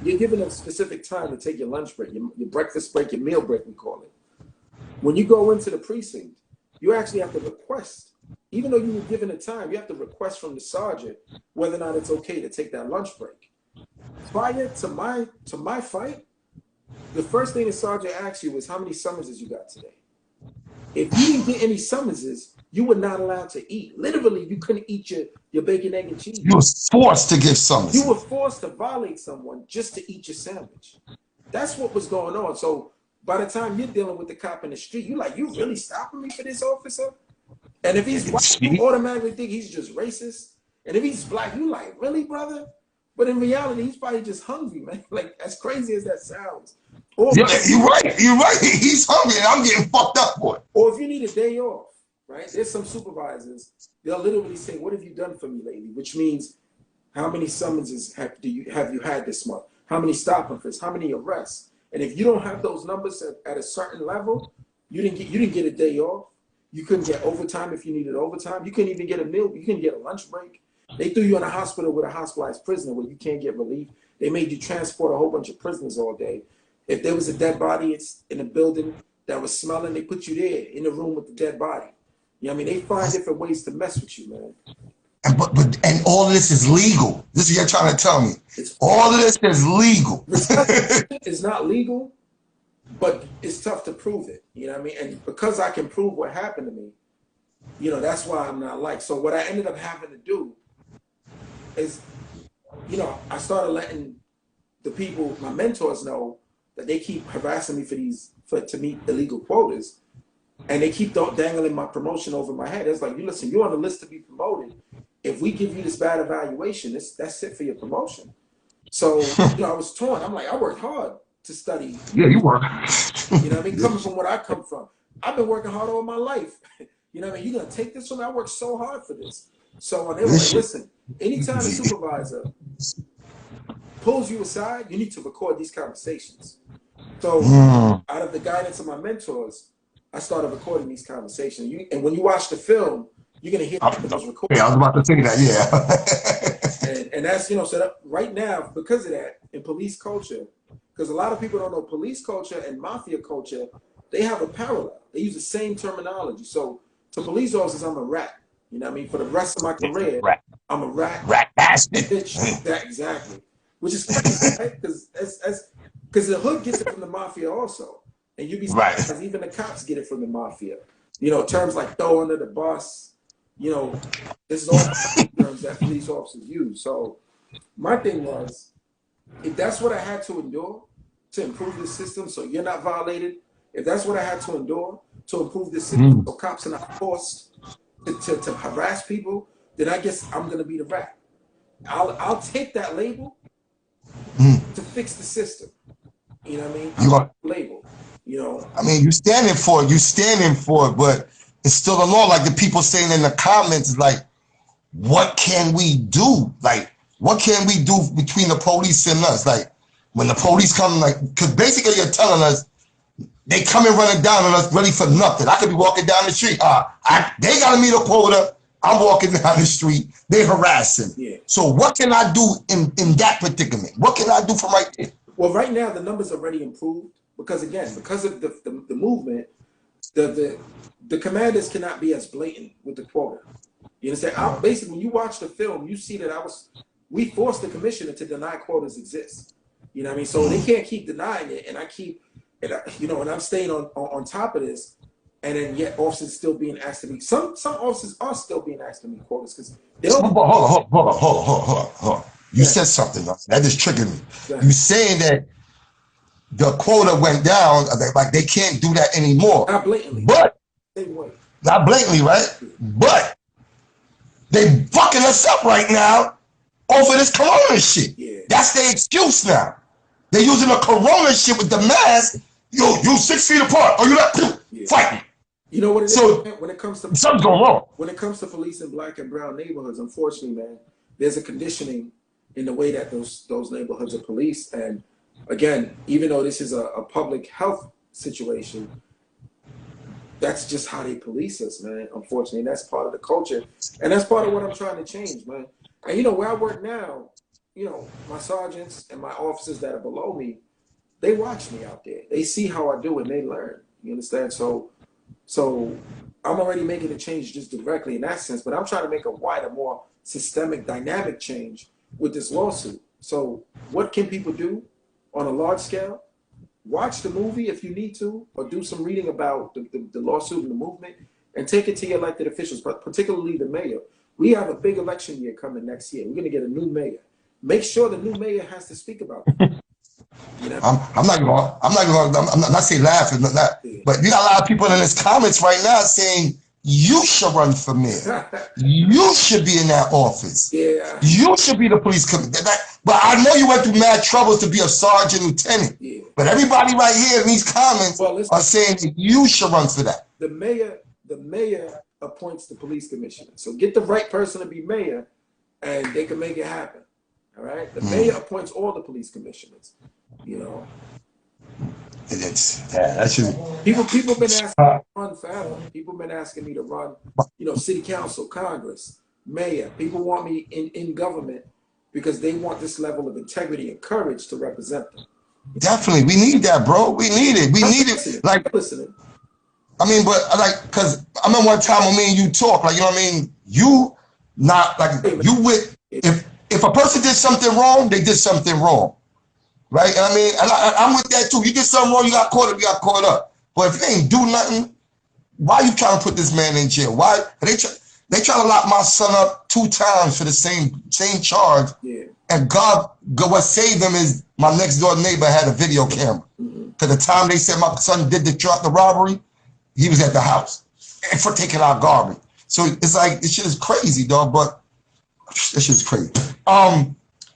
you're given a specific time to take your lunch break, your breakfast break, your meal break, we call it. When you go into the precinct, you actually have to request, even though you were given a time, you have to request from the sergeant whether or not it's okay to take that lunch break. Prior to my fight, the first thing the sergeant asks you is how many summonses you got today. If you didn't get any summonses, you were not allowed to eat. Literally, you couldn't eat your bacon, egg, and cheese. You was forced to give You were summonses. forced to violate someone just to eat your sandwich. That's what was going on. So by the time you're dealing with the cop in the street, you're like, you really stopping me for this, officer? And if he's white, you automatically think he's just racist. And if he's black, you like, really, brother? But in reality, he's probably just hungry, man. Like, as crazy as that sounds. Or, Yeah, you're right. You're right. He's hungry, and I'm getting fucked up for it. or if you need a day off, right? There's some supervisors, they'll literally say, what have you done for me lately? Which means, how many summonses have you had this month? How many stop and frisks? How many arrests? And if you don't have those numbers at a certain level, you didn't get a day off. You couldn't get overtime if you needed overtime. You couldn't even get a meal. You couldn't get a lunch break. They threw you in a hospital with a hospitalized prisoner where you can't get relief. They made you transport a whole bunch of prisoners all day. If there was a dead body in a building that was smelling, they put you there in the room with the dead body. You know what I mean? They find different ways to mess with you, man. And all of this is legal. This is what you're trying to tell me. All of this is legal. It's not legal, but it's tough to prove it. You know what I mean? And because I can prove what happened to me, you know, that's why I'm not liked. So what I ended up having to do is, you know, I started letting the people, my mentors, know that they keep harassing me to meet illegal quotas. And they keep dangling my promotion over my head. It's like, you listen, you're on the list to be promoted. If we give you this bad evaluation, that's it for your promotion. So, you know, I was torn. I'm like, I worked hard to study. Yeah, you work. You know what I mean? Coming from where I come from. I've been working hard all my life. You know what I mean? You're going to take this from me? I worked so hard for this. So they were like, listen, anytime a supervisor pulls you aside, you need to record these conversations. So out of the guidance of my mentors, I started recording these conversations. And when you watch the film, you're going to hear it was recorded. Yeah, I was about to say that, yeah. and that's, you know, so that right now, because of that, in police culture, because a lot of people don't know police culture and mafia culture, they have a parallel. They use the same terminology. So to police officers, I'm a rat. You know what I mean? For the rest of my career, I'm a rat. Rat bastard. Bitch. That, exactly. Which is crazy, right? Because the hood gets it from the mafia also. And you'd be surprised, right. Even the cops get it from the mafia. You know, terms like throw under the bus, you know, this is all terms that police officers use. So my thing was, if that's what I had to endure to improve the system so you're not violated, if that's what I had to endure to improve the system so cops are not forced to harass people, then I guess I'm going to be the rat. I'll take that label to fix the system. You know what I mean? You are label. You know, I mean, you're standing for it, but it's still the law. Like the people saying in the comments, is like, what can we do? Like, what can we do between the police and us? Like, when the police come, like, because basically you're telling us they come and running down on us ready for nothing. I could be walking down the street. They got to meet a quota. I'm walking down the street. They harassing. Yeah. So what can I do in that predicament? What can I do from right there? Well, right now the numbers already improved. Because again, because of the movement, the commanders cannot be as blatant with the quota. You understand? Basically, when you watch the film, you see that we forced the commissioner to deny quotas exist. You know what I mean? So they can't keep denying it, and and I'm staying on top of this, and then yet officers still being asked to meet. Some officers are still being asked to meet quotas because they don't. Hold on. You said something that just triggered me. You saying that the quota went down, like they can't do that anymore. Not blatantly. But way. Not blatantly, right? But they fucking us up right now over this corona shit. Yeah. That's their excuse now. They're using the corona shit with the mask. You 6 feet apart, or you not fighting. You know what it is? When it comes to something's going wrong. When it comes to police in black and brown neighborhoods, unfortunately, man, there's a conditioning in the way that those neighborhoods are policed. And again, even though this is a public health situation, that's just how they police us, man. Unfortunately, that's part of the culture, and that's part of what I'm trying to change, man. And you know, where I work now, you know, my sergeants and my officers that are below me, they watch me out there. They see how I do and they learn. You understand? So I'm already making a change just directly in that sense, but I'm trying to make a wider, more systemic, dynamic change with this lawsuit. So what can people do on a large scale? watch the movie if you need to, or do some reading about the lawsuit and the movement, and take it to your elected officials, but particularly the mayor. We have a big election year coming next year. We're going to get a new mayor. Make sure the new mayor has to speak about it. You know? I'm not saying laughing, but you got a lot of people in his comments right now saying you should run for mayor. You should be in that office. Yeah. You should be the police commissioner. But I know you went through mad troubles to be a sergeant lieutenant. Yeah. But everybody right here in these comments are saying that you should run for that. The mayor appoints the police commissioner. So get the right person to be mayor, and they can make it happen. All right. The mayor appoints all the police commissioners. You know. That's just people been asking me to run forever. People been asking me to run, you know, city council, Congress, mayor. People want me in government because they want this level of integrity and courage to represent them. Definitely, we need that, bro. We need it. We need it. Like, listening. I mean, but like, cause I remember one time when me and you talk, like, you know what I mean? You not like you with if a person did something wrong, they did something wrong. Right? And I mean, and I'm with that too. You did something wrong, you got caught up, you got caught up. But if you ain't do nothing, why you trying to put this man in jail? Why they try to lock my son up 2 times for the same charge? Yeah. And God, what saved them is my next door neighbor had a video camera. Cause the time they said my son did the robbery, he was at the house and for taking out garbage. So it's like this shit is crazy, dog. But this shit is crazy.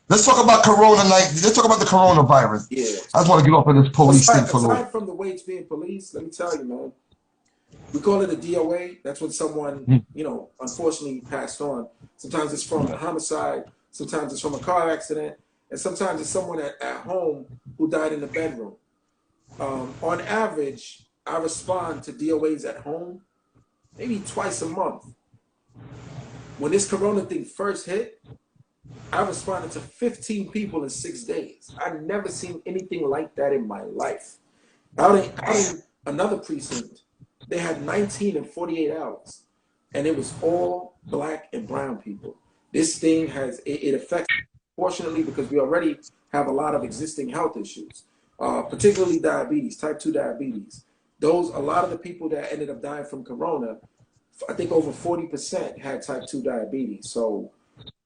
Let's talk about Let's talk about the coronavirus. Yeah. I just want to get off of this police thing for a little. Aside from the way it's being policed, let me tell you, man, we call it a DOA. That's when someone, you know, unfortunately passed on. Sometimes it's from a homicide. Sometimes it's from a car accident. And sometimes it's someone at home who died in the bedroom. On average, I respond to DOAs at home maybe twice a month. When this corona thing first hit, I responded to 15 people in 6 days. I've never seen anything like that in my life. Out in another precinct, they had 19 in 48 hours. And it was all black and brown people. This thing it affects, fortunately, because we already have a lot of existing health issues, particularly diabetes, type 2 diabetes. A lot of the people that ended up dying from corona, I think over 40% had type 2 diabetes. So,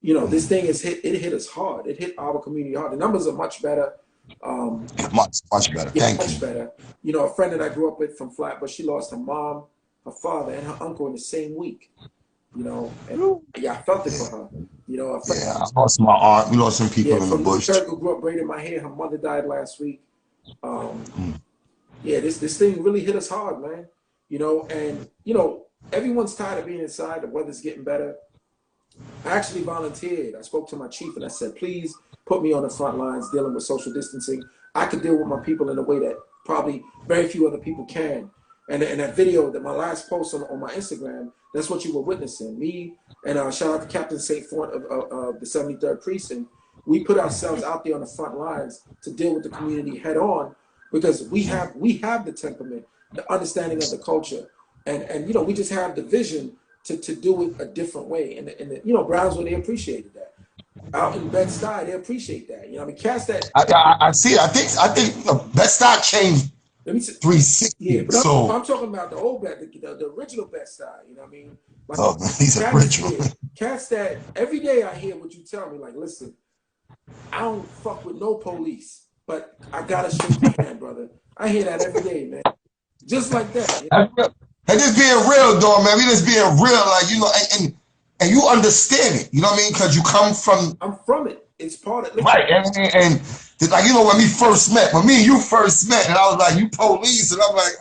you know, this thing it hit us hard. It hit our community hard. The numbers are much better. Much better. Yeah, Thank you. Better. You know, a friend that I grew up with from Flatbush, she lost her mom, her father, and her uncle in the same week. You know, and yeah, I felt it for her. You know, I lost my aunt. We lost some people in the bush. From the who grew up braiding my hair. Her mother died last week. Yeah, this thing really hit us hard, man. You know, and you know, everyone's tired of being inside. The weather's getting better. I actually volunteered. I spoke to my chief and I said, please put me on the front lines dealing with social distancing. I could deal with my people in a way that probably very few other people can. And that video, that my last post on my Instagram, that's what you were witnessing. Me and shout out to Captain St. Fort of the 73rd Precinct. We put ourselves out there on the front lines to deal with the community head on because we have the temperament, the understanding of the culture. And you know, we just have the vision to do it a different way. And you know, Brownsville, they appreciated that. Out in Bed-Stuy, they appreciate that. You know, I mean, cast that. I see. I think Bed-Stuy changed 360. Yeah, but I'm talking about the old the original Bed-Stuy. You know what I mean? Like, he's original. Cast that. Every day I hear what you tell me. Like, listen, I don't fuck with no police, but I gotta shake your hand, brother. I hear that every day, man. Just like that. You know? And just being real, though, man. We just being real, like, you know, and you understand it. You know what I mean? Because you come from. I'm from it. It's part of it. Right, and like, you know, when me and you first met, and I was like, you police, and I'm like,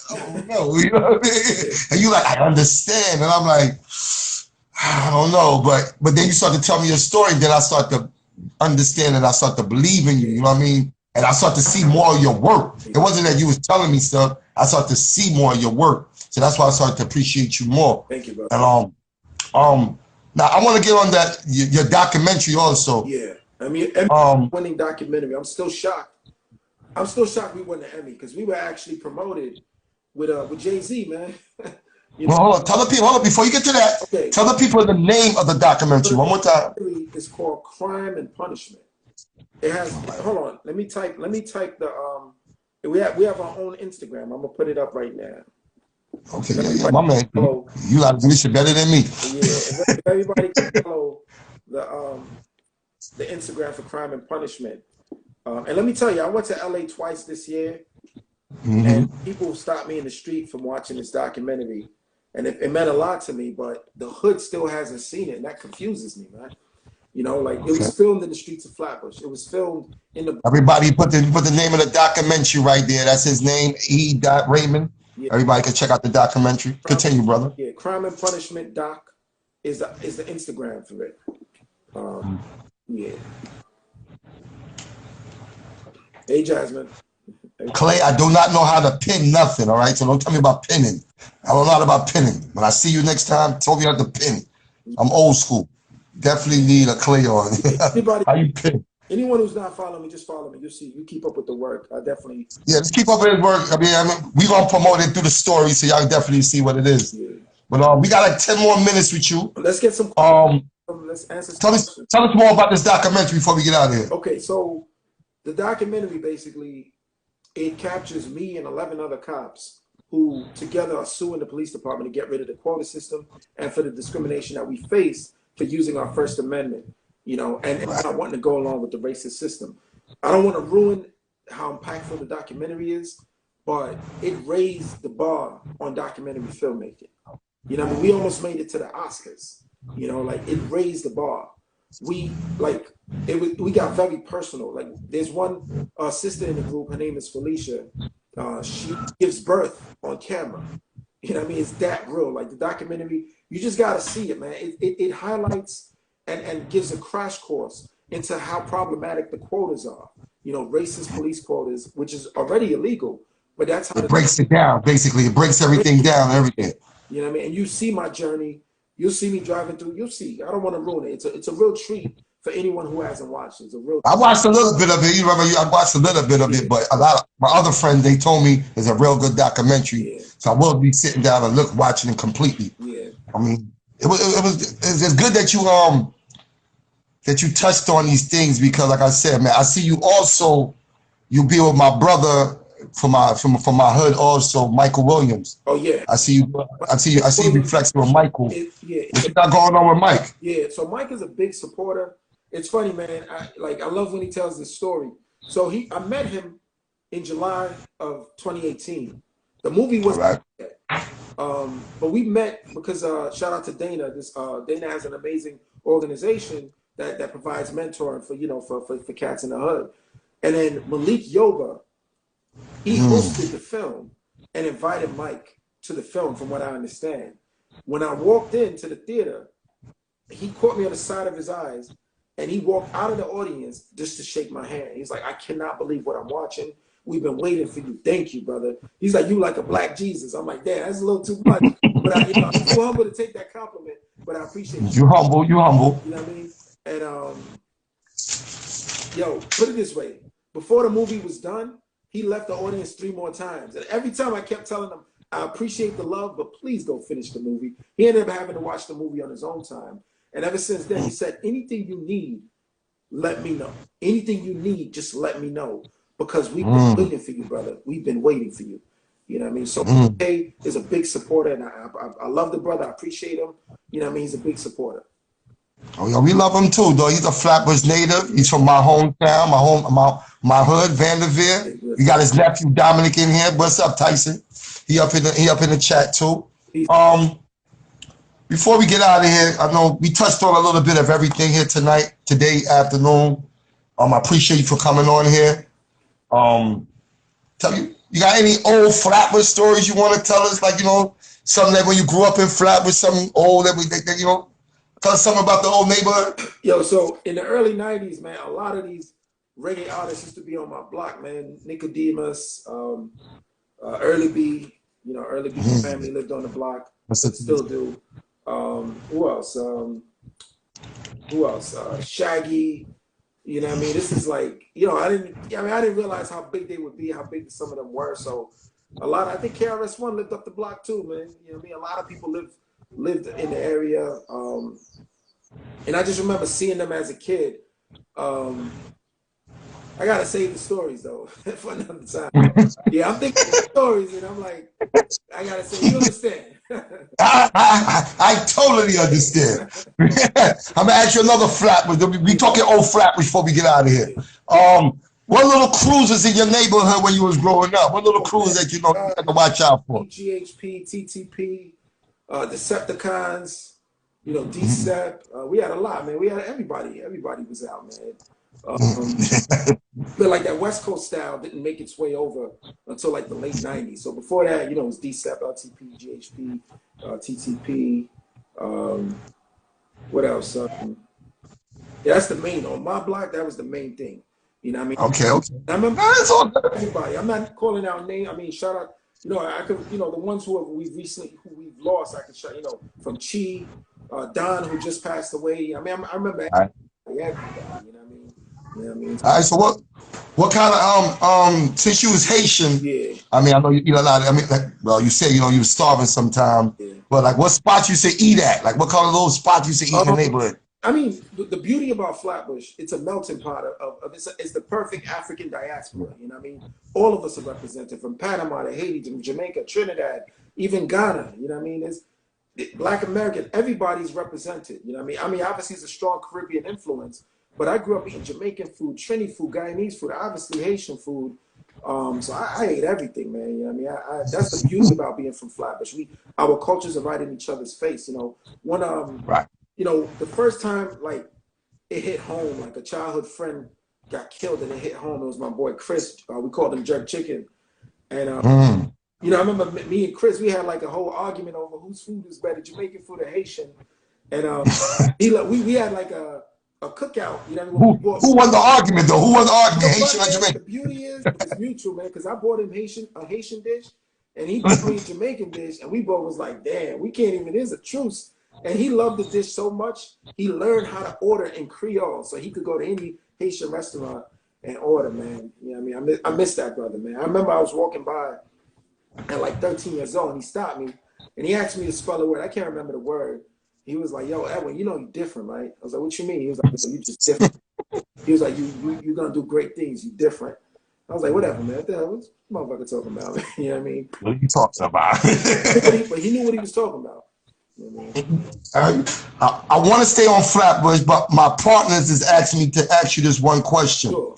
I don't know, you know what I mean? And you like, I understand, and I'm like, I don't know, but then you start to tell me your story, then I start to understand and I start to believe in you. You know what I mean? And I start to see more of your work. It wasn't that you was telling me stuff. I start to see more of your work. So that's why I started to appreciate you more. Thank you, bro. And now I want to get on that your documentary also. Yeah, I mean, winning documentary. I'm still shocked. We won the Emmy because we were actually promoted with Jay-Z, man. You know? Well, hold on. Tell the people. Hold on, before you get to that. Okay. Tell the people the name of the documentary one more time. It's called Crime and Punishment. It has. Hold on. Let me type we have our own Instagram. I'm gonna put it up right now. Okay, yeah, my man. Follow, You like this shit better than me. yeah, if everybody can follow the Instagram for Crime and Punishment. And let me tell you, I went to LA twice this year, and people stopped me in the street from watching this documentary, and it meant a lot to me. But the hood still hasn't seen it, and that confuses me, man. You know, like it was filmed in the streets of Flatbush. It was filmed in the. Everybody put the name of the documentary right there. That's his name, Raymond. Yeah. Everybody can check out the documentary. Continue, brother. Yeah, Crime and Punishment doc is the Instagram for it. Yeah. Hey, Jasmine. Clay, I do not know how to pin nothing, all right? So don't tell me about pinning. I don't know how about pinning. When I see you next time, tell me how to pin. I'm old school. Definitely need a Clay on. How you pin? Anyone who's not following me, just follow me. You'll see. You keep up with the work. I definitely. Yeah, just keep up with his work. I mean, we gonna promote it through the story, so y'all definitely see what it is. Yeah. But we got like 10 more minutes with you. Let's get some. Let's answer some questions. Tell us more about this documentary before we get out of here. Okay, so the documentary basically it captures me and 11 other cops who together are suing the police department to get rid of the quota system and for the discrimination that we face for using our First Amendment. You know, and not wanting to go along with the racist system. I don't want to ruin how impactful the documentary is, but it raised the bar on documentary filmmaking. You know, I mean, we almost made it to the Oscars. You know, like it raised the bar. We got very personal. Like there's one sister in the group. Her name is Felicia. She gives birth on camera. You know what I mean? It's that real. Like the documentary, you just got to see it, man. It highlights and gives a crash course into how problematic the quotas are. You know, racist police quotas, which is already illegal, but that's how it breaks it down. Basically, it breaks everything down. Everything. You know what I mean? And you see my journey. You'll see me driving through. You'll see. I don't want to ruin it. It's a real treat for anyone who hasn't watched it. It's a real. I watched a little bit of it. You remember? I watched a little bit of it, but a lot of my other friends they told me it's a real good documentary. Yeah. So I will be sitting down and watching it completely. Yeah. I mean, it's good that you touched on these things because, like I said, man, I see you also. You be with my brother from my hood, also Michael Williams. Oh yeah. I see you. I see reflection with Michael. What's got going on with Mike? Yeah. So Mike is a big supporter. It's funny, man. I love when he tells this story. So I met him in July of 2018. The movie was. Right. But we met because shout out to Dana. Dana has an amazing organization that provides mentoring for cats in the hood. And then Malik Yoba, he hosted the film and invited Mike to the film, from what I understand. When I walked into the theater, he caught me on the side of his eyes and he walked out of the audience just to shake my hand. He's like, I cannot believe what I'm watching. We've been waiting for you. Thank you, brother. He's like, you like a black Jesus. I'm like, damn, that's a little too much. But I'm too humble to take that compliment, but I appreciate you. You humble. You know what I mean? And yo, put it this way. Before the movie was done, he left the audience 3 more times. And every time I kept telling him, I appreciate the love, but please go finish the movie. He ended up having to watch the movie on his own time. And ever since then, he said, anything you need, let me know. Anything you need, just let me know. Because we've been waiting for you, brother. We've been waiting for you. You know what I mean? So POPEYE is a big supporter, and I love the brother. I appreciate him. You know what I mean? He's a big supporter. Oh yeah, we love him too, though. He's a Flatbush native. He's from my hometown, my hood, Vanderveer. We got his nephew Dominic in here. What's up, Tyson? He up in the chat too. Before we get out of here, I know we touched on a little bit of everything here today afternoon. I appreciate you for coming on here. You got any old Flatbush stories you want to tell us? Like, something that when you grew up in Flatbush, something old that tell us something about the old neighborhood. Yo, so in the early 90s, man, a lot of these reggae artists used to be on my block, man. Nicodemus, Early B, Early B family lived on the block. Still do. Who else? Shaggy. You know what I mean? This is like, I didn't realize how big they would be, how big some of them were. So I think KRS-One lived up the block too, man. You know what I mean? A lot of people lived in the area. And I just remember seeing them as a kid. I gotta save the stories though for another time. Yeah, I'm thinking of stories, and I'm like, I gotta say, you understand? I totally understand. I'm gonna ask you another Flatbush. We talking old Flatbush before we get out of here. What little cruises in your neighborhood when you was growing up? What little Oh man, cruises that you know you had to watch out for? GHP, TTP, Decepticons, you know, DCEP. We had a lot, man. We had everybody. Everybody was out, man. But like that West Coast style didn't make its way over until like the late '90s. So before that, you know, it was DCEP, LTP, GHP, TTP. What else? Yeah, that's the main on my block. That was the main thing. You know what I mean? Okay, okay. I remember That's all good. everybody. I'm not calling out names. I mean, shout out. You know, I could. You know, the ones who we've lost. I could shout. You know, from Chi, Don, who just passed away. I mean, I remember All right. everybody. You know what I mean? You know what I mean? All right. So what kind of since you was Haitian, Yeah, I mean I know you eat a lot. I mean, like, well, you said you know you was starving sometime, yeah. but like what spots you say eat at? Like what kind of those spots you say eat in the neighborhood? I mean, the beauty about Flatbush, it's a melting pot it's the perfect African diaspora. You know what I mean? All of us are represented from Panama to Haiti to Jamaica, Trinidad, even Ghana. You know what I mean? It's Black American, everybody's represented. You know what I mean? I mean, obviously, it's a strong Caribbean influence, but I grew up eating Jamaican food, Trini food, Guyanese food, obviously Haitian food. So I ate everything, man. You know what I mean? That's the beauty about being from Flatbush. Our cultures are right in each other's face. You know, one Right. you know, the first time like it hit home, like a childhood friend got killed and it hit home. It was my boy Chris. We called him Jerk Chicken, and you know, I remember me and Chris, we had like a whole argument over whose food is better, Jamaican food or Haitian. And we had like a cookout. You know, Who won the argument though? Who won the argument? Haitian or the Jamaican? beauty is it's mutual, man. Because I bought him a Haitian dish, and he bought me a Jamaican dish, and we both was like, damn, we can't even. There's a truce. And he loved the dish so much, he learned how to order in Creole, so he could go to any Haitian restaurant and order, man. You know what I mean? I miss that brother, man. I remember I was walking by at like 13 years old, and he stopped me, and he asked me to spell a word. I can't remember the word. He was like, "Yo, Edwin, you know you're different, right?" I was like, "What you mean?" He was like, "So you just different." He was like, "You're gonna do great things. You different." I was like, "Whatever, man. What the hell? What's this motherfucker talking about?" You know what I mean? What are you talking about? But he knew what he was talking about. You know what I mean? I want to stay on Flatbush, but my partners is asking me to ask you this one question. Sure.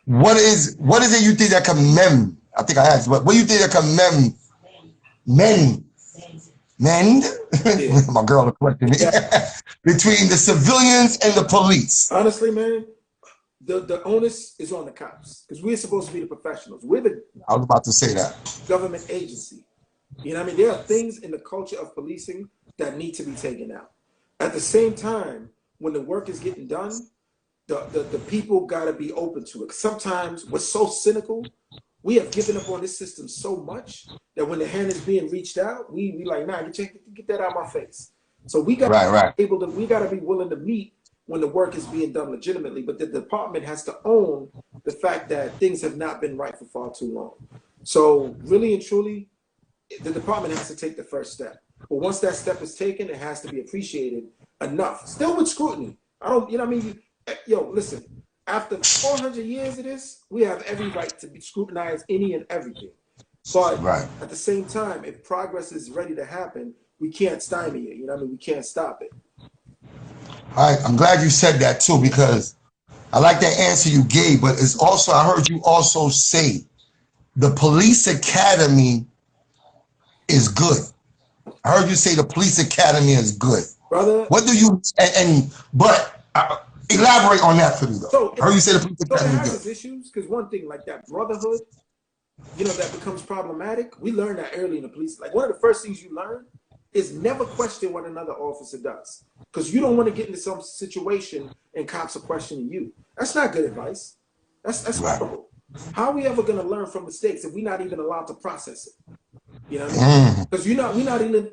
What is it you think that can mend? I think I asked, but what do you think that can mend? Yeah. My girl is correcting me. Between the civilians and the police. Honestly, man, the onus is on the cops because we're supposed to be the professionals. We're the I was about to say that. government agency. You know what I mean? There are things in the culture of policing that need to be taken out. At the same time, when the work is getting done, the people got to be open to it. Sometimes we're so cynical. We have given up on this system so much that when the hand is being reached out, we like, nah, get that out of my face. So we got we got to be willing to meet when the work is being done legitimately. But the department has to own the fact that things have not been right for far too long. So really and truly, the department has to take the first step. But once that step is taken, it has to be appreciated enough. Still with scrutiny. I don't, you know what I mean? Yo, listen, after 400 years of this, we have every right to scrutinize any and everything. But at the same time, if progress is ready to happen, we can't stymie it. You know what I mean? We can't stop it. All right, I'm glad you said that too, because I like that answer you gave, but it's also, I heard you also say the police academy is good. I heard you say the police academy is good. Brother. What do you, but elaborate on that for me though. So, I heard you say the police academy it is has its issues, because one thing like that brotherhood, you know, that becomes problematic. We learned that early in the police. Like one of the first things you learn is never question what another officer does, because you don't want to get into some situation and cops are questioning you. That's not good advice. That's horrible. How are we ever going to learn from mistakes if we're not even allowed to process it? You know what I mean? Because we're not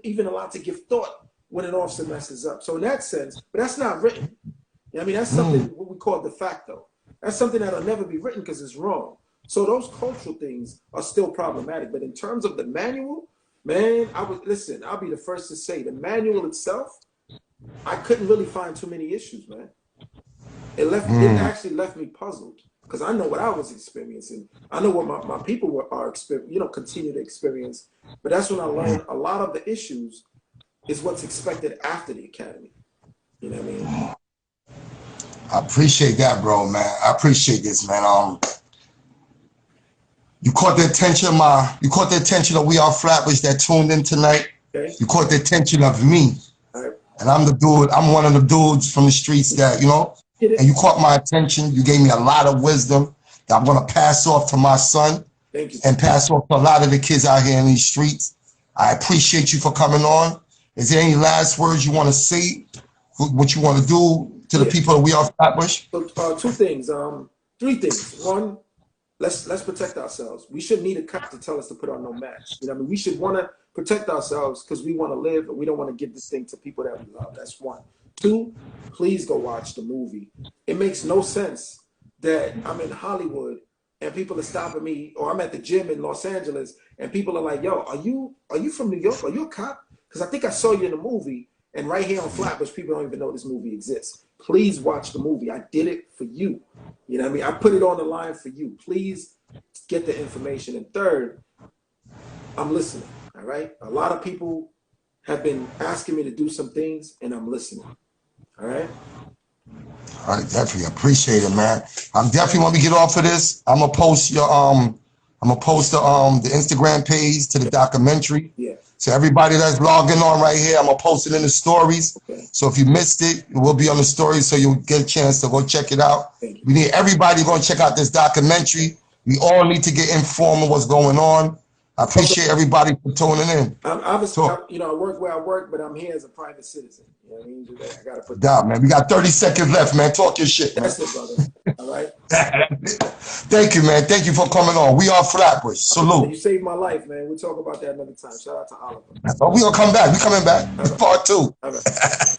even allowed to give thought when an officer messes up. So in that sense, but that's not written. You know what I mean? That's something what we call de facto. That's something that'll never be written because it's wrong. So those cultural things are still problematic. But in terms of the manual, man, I'll be the first to say the manual itself, I couldn't really find too many issues, man. It actually left me puzzled. because I know what I was experiencing. I know what my people are experiencing, you know, continue to experience. But that's when I learned a lot of the issues is what's expected after the academy. You know what I mean? I appreciate that, bro, man. I appreciate this, man. You caught the attention of We Are Flatbush that tuned in tonight. Okay. You caught the attention of me. Right. And I'm the dude, I'm one of the dudes from the streets that, you know, and you caught my attention. You gave me a lot of wisdom that I'm gonna pass off to my son. Thank you. And pass off to a lot of the kids out here in these streets. I appreciate you for coming on. Is there any last words you want to say? What you want to do to the people of We Are Flatbush? So, two things, three things. One, let's protect ourselves. We shouldn't need a cop to tell us to put on no mask. You know what I mean? We should want to protect ourselves because we want to live and we don't want to give this thing to people that we love. That's one. Two, please go watch the movie. It makes no sense that I'm in Hollywood and people are stopping me, or I'm at the gym in Los Angeles and people are like, yo, are you from New York? Are you a cop? Because I think I saw you in the movie. And right here on Flatbush, people don't even know this movie exists. Please watch the movie. I did it for you. You know what I mean? I put it on the line for you. Please get the information. And third, I'm listening, all right? A lot of people have been asking me to do some things, and I'm listening, all right? I definitely appreciate it, man. I'm definitely, when we get off of this, I'm gonna post your I'm gonna post the Instagram page to the documentary. Yeah. So everybody that's logging on right here, I'm gonna post it in the stories. Okay. So if you missed it, it will be on the stories, so you'll get a chance to go check it out. Thank you. We need everybody going to check out this documentary. We all need to get informed of what's going on. I appreciate everybody for tuning in. Obviously, you know, I work where I work, but I'm here as a private citizen. You know what I mean? I gotta put that, man. We got 30 seconds left, man. Talk your shit, man. That's it, brother. All right. Thank you, man. Thank you for coming on. We Are Flatbush. Salute. You saved my life, man. We'll talk about that another time. Shout out to Oliver. Oh, we gonna come back. We coming back. Part 2. All right.